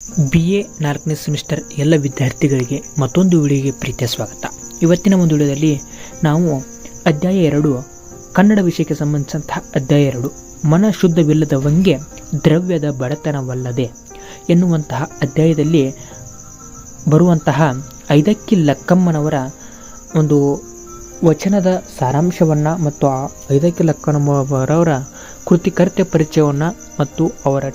BA 4ನೇ semester ಎಲ್ಲ ವಿದ್ಯಾರ್ಥಿಗಳಿಗೆ ಮತ್ತೊಂದು ವಿಡಿಯೋಗೆ ಪ್ರೀತಿಯ ಸ್ವಾಗತ. ಇವತ್ತಿನ ಒಂದು ವಿಡಿಯೋದಲ್ಲಿ ನಾವು ಅಧ್ಯಾಯ 2 ಕನ್ನಡ ವಿಷಯಕ್ಕೆ ಸಂಬಂಧಿಸಿದಂತಹ ಅಧ್ಯಾಯ 2 ಮನ ಶುದ್ಧವಿಲ್ಲದವಂಗೆ ದ್ರವ್ಯದ ಬಡತನವಲ್ಲದೆ ಎನ್ನುವಂತಹ ಅಧ್ಯಾಯದಲ್ಲಿ ಬರುವಂತಹ ಐದಕ್ಕಿ ಲಕ್ಕಮ್ಮನವರ ಒಂದು ವಚನದ ಸಾರಾಂಶವನ್ನು ಮತ್ತು ಆ ಐದಕ್ಕಿ ಲಕ್ಕಮ್ಮನವರ ಕೃತಿಕರ್ತ್ಯ ಪರಿಚಯವನ್ನು ಮತ್ತು ಅವರ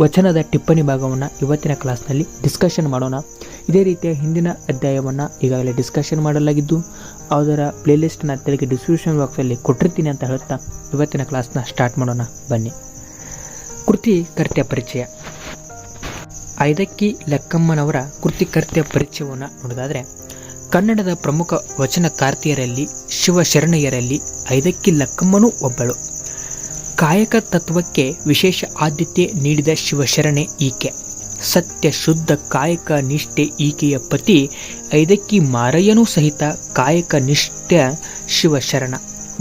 ವಚನದ ಟಿಪ್ಪಣಿ ಭಾಗವನ್ನು ಇವತ್ತಿನ ಕ್ಲಾಸ್ನಲ್ಲಿ ಡಿಸ್ಕಷನ್ ಮಾಡೋಣ. ಇದೇ ರೀತಿಯ ಹಿಂದಿನ ಅಧ್ಯಾಯವನ್ನು ಈಗಾಗಲೇ ಡಿಸ್ಕಷನ್ ಮಾಡಲಾಗಿದ್ದು ಅದರ ಪ್ಲೇಲಿಸ್ಟ್ನ ತೆಳಗೆ ಡಿಸ್ಕ್ರಿಪ್ಷನ್ ಬಾಕ್ಸಲ್ಲಿ ಕೊಟ್ಟಿರ್ತೀನಿ ಅಂತ ಹೇಳ್ತಾ ಇವತ್ತಿನ ಕ್ಲಾಸ್ನ ಸ್ಟಾರ್ಟ್ ಮಾಡೋಣ ಬನ್ನಿ. ಕೃತಿಕರ್ತ್ಯ ಪರಿಚಯ. ಐದಕ್ಕಿ ಲಕ್ಕಮ್ಮನವರ ಕೃತಿಕರ್ತ್ಯ ಪರಿಚಯವನ್ನು ನೋಡೋದಾದರೆ, ಕನ್ನಡದ ಪ್ರಮುಖ ವಚನಕಾರ್ತಿಯರಲ್ಲಿ ಶಿವಶರಣಯ್ಯರಲ್ಲಿ ಐದಕ್ಕಿ ಲಕ್ಕಮ್ಮನೂ ಒಬ್ಬಳು. ಕಾಯಕ ತತ್ವಕ್ಕೆ ವಿಶೇಷ ಆದ್ಯತೆ ನೀಡಿದ ಶಿವಶರಣೆ ಈಕೆ. ಸತ್ಯ ಶುದ್ಧ ಕಾಯಕ ನಿಷ್ಠೆ ಈಕೆಯ ಪತಿ ಐದಕ್ಕಿ ಮಾರಯ್ಯನೂ ಸಹಿತ ಕಾಯಕ ನಿಷ್ಠೆ ಶಿವಶರಣ.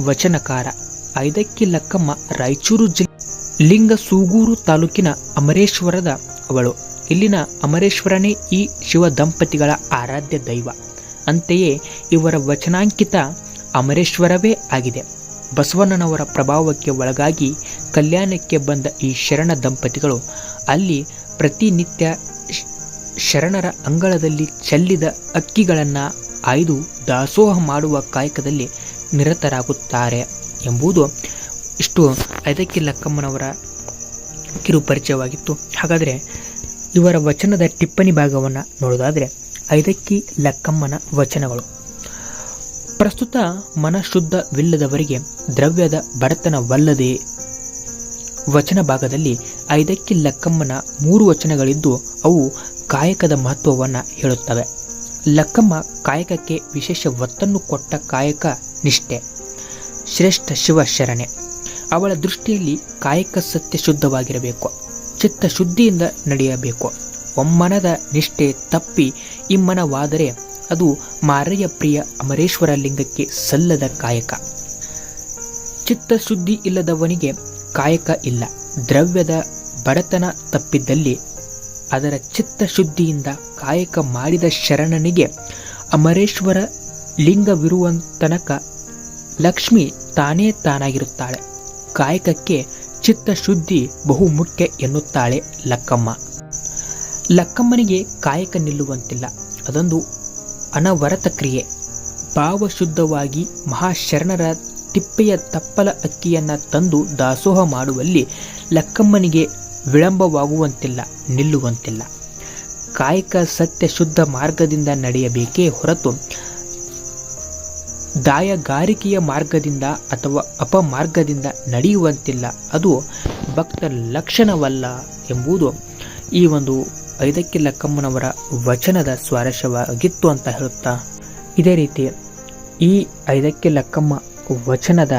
ವಚನಕಾರ ಐದಕ್ಕಿ ಲಕ್ಕಮ್ಮ ರಾಯಚೂರು ಜಿಲ್ಲೆ ಲಿಂಗಸೂಗೂರು ತಾಲೂಕಿನ ಅಮರೇಶ್ವರದ ಅವಳು. ಇಲ್ಲಿನ ಅಮರೇಶ್ವರನೇ ಈ ಶಿವ ದಂಪತಿಗಳ ಆರಾಧ್ಯ ದೈವ. ಅಂತೆಯೇ ಇವರ ವಚನಾಂಕಿತ ಅಮರೇಶ್ವರವೇ ಆಗಿದೆ. ಬಸವಣ್ಣನವರ ಪ್ರಭಾವಕ್ಕೆ ಒಳಗಾಗಿ ಕಲ್ಯಾಣಕ್ಕೆ ಬಂದ ಈ ಶರಣ ದಂಪತಿಗಳು ಅಲ್ಲಿ ಪ್ರತಿನಿತ್ಯ ಶರಣರ ಅಂಗಳದಲ್ಲಿ ಚೆಲ್ಲಿದ ಅಕ್ಕಿಗಳನ್ನು ಆಯ್ದು ದಾಸೋಹ ಮಾಡುವ ಕಾಯಕದಲ್ಲಿ ನಿರತರಾಗುತ್ತಾರೆ ಎಂಬುದು ಇಷ್ಟು ಐದಕ್ಕಿ ಲಕ್ಕಮ್ಮನವರ ಕಿರು ಪರಿಚಯವಾಗಿತ್ತು. ಹಾಗಾದರೆ ಇವರ ವಚನದ ಟಿಪ್ಪಣಿ ಭಾಗವನ್ನು ನೋಡೋದಾದರೆ, ಐದಕ್ಕಿ ಲಕ್ಕಮ್ಮನ ವಚನಗಳು. ಪ್ರಸ್ತುತ ಮನಶುದ್ಧವಿಲ್ಲದವರಿಗೆ ದ್ರವ್ಯದ ಬಡತನವಲ್ಲದೆ ವಚನ ಭಾಗದಲ್ಲಿ ಐದಕ್ಕಿ ಲಕ್ಕಮ್ಮನ 3 ವಚನಗಳಿದ್ದು ಅವು ಕಾಯಕದ ಮಹತ್ವವನ್ನು ಹೇಳುತ್ತವೆ. ಲಕ್ಕಮ್ಮ ಕಾಯಕಕ್ಕೆ ವಿಶೇಷ ಒತ್ತನ್ನು ಕೊಟ್ಟ ಕಾಯಕ ನಿಷ್ಠೆ ಶ್ರೇಷ್ಠ ಶಿವಶರಣೆ. ಅವಳ ದೃಷ್ಟಿಯಲ್ಲಿ ಕಾಯಕ ಸತ್ಯ ಶುದ್ಧವಾಗಿರಬೇಕು, ಚಿತ್ತ ಶುದ್ಧಿಯಿಂದ ನಡೆಯಬೇಕು. ಒಮ್ಮನದ ನಿಷ್ಠೆ ತಪ್ಪಿ ಇಮ್ಮನವಾದರೆ ಅದು ಮಾರಯ್ಯ ಪ್ರಿಯ ಅಮರೇಶ್ವರ ಲಿಂಗಕ್ಕೆ ಸಲ್ಲದ ಕಾಯಕ. ಚಿತ್ತಶುದ್ಧಿ ಇಲ್ಲದವನಿಗೆ ಕಾಯಕ ಇಲ್ಲ. ದ್ರವ್ಯದ ಬಡತನ ತಪ್ಪಿದ್ದಲ್ಲಿ ಅದರ ಚಿತ್ತಶುದ್ಧಿಯಿಂದ ಕಾಯಕ ಮಾಡಿದ ಶರಣನಿಗೆ ಅಮರೇಶ್ವರ ಲಿಂಗವಿರುವ ತನಕ ಲಕ್ಷ್ಮಿ ತಾನೇ ತಾನಾಗಿರುತ್ತಾಳೆ. ಕಾಯಕಕ್ಕೆ ಚಿತ್ತಶುದ್ಧಿ ಬಹುಮುಖ್ಯ ಎನ್ನುತ್ತಾಳೆ ಲಕ್ಕಮ್ಮ. ಲಕ್ಕಮ್ಮನಿಗೆ ಕಾಯಕ ನಿಲ್ಲುವಂತಿಲ್ಲ, ಅದೊಂದು ಅನವರತ ಕ್ರಿಯೆ. ಭಾವಶುದ್ಧವಾಗಿ ಮಹಾಶರಣರ ತಿಪ್ಪೆಯ ತಪ್ಪಲ ಅಕ್ಕಿಯನ್ನು ತಂದು ದಾಸೋಹ ಮಾಡುವಲ್ಲಿ ಲಕ್ಕಮ್ಮನಿಗೆ ವಿಳಂಬವಾಗುವಂತಿಲ್ಲ, ನಿಲ್ಲುವಂತಿಲ್ಲ. ಕಾಯಕ ಸತ್ಯ ಶುದ್ಧ ಮಾರ್ಗದಿಂದ ನಡೆಯಬೇಕೇ ಹೊರತು ದಾಯಗಾರಿಕೆಯ ಮಾರ್ಗದಿಂದ ಅಥವಾ ಅಪಮಾರ್ಗದಿಂದ ನಡೆಯುವಂತಿಲ್ಲ. ಅದು ಭಕ್ತರ ಲಕ್ಷಣವಲ್ಲ ಎಂಬುದು ಈ ಒಂದು ಐದಕ್ಕಿ ಲಕ್ಕಮ್ಮನವರ ವಚನದ ಸ್ವಾರಸ್ಯವಾಗಿತ್ತು ಅಂತ ಹೇಳುತ್ತಾ, ಇದೇ ರೀತಿ ಈ ಐದಕ್ಕಿ ಲಕ್ಕಮ್ಮ ವಚನದ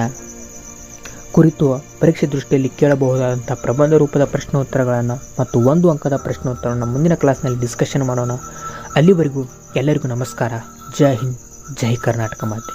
ಕುರಿತು ಪರೀಕ್ಷೆ ದೃಷ್ಟಿಯಲ್ಲಿ ಕೇಳಬಹುದಾದಂಥ ಪ್ರಬಂಧ ರೂಪದ ಪ್ರಶ್ನೋತ್ತರಗಳನ್ನು ಮತ್ತು 1 ಅಂಕದ ಪ್ರಶ್ನೋತ್ತರವನ್ನು ಮುಂದಿನ ಕ್ಲಾಸ್ನಲ್ಲಿ ಡಿಸ್ಕಷನ್ ಮಾಡೋಣ. ಅಲ್ಲಿವರೆಗೂ ಎಲ್ಲರಿಗೂ ನಮಸ್ಕಾರ. ಜೈ ಹಿಂದ್, ಜೈ ಕರ್ನಾಟಕ ಮಾತೆ.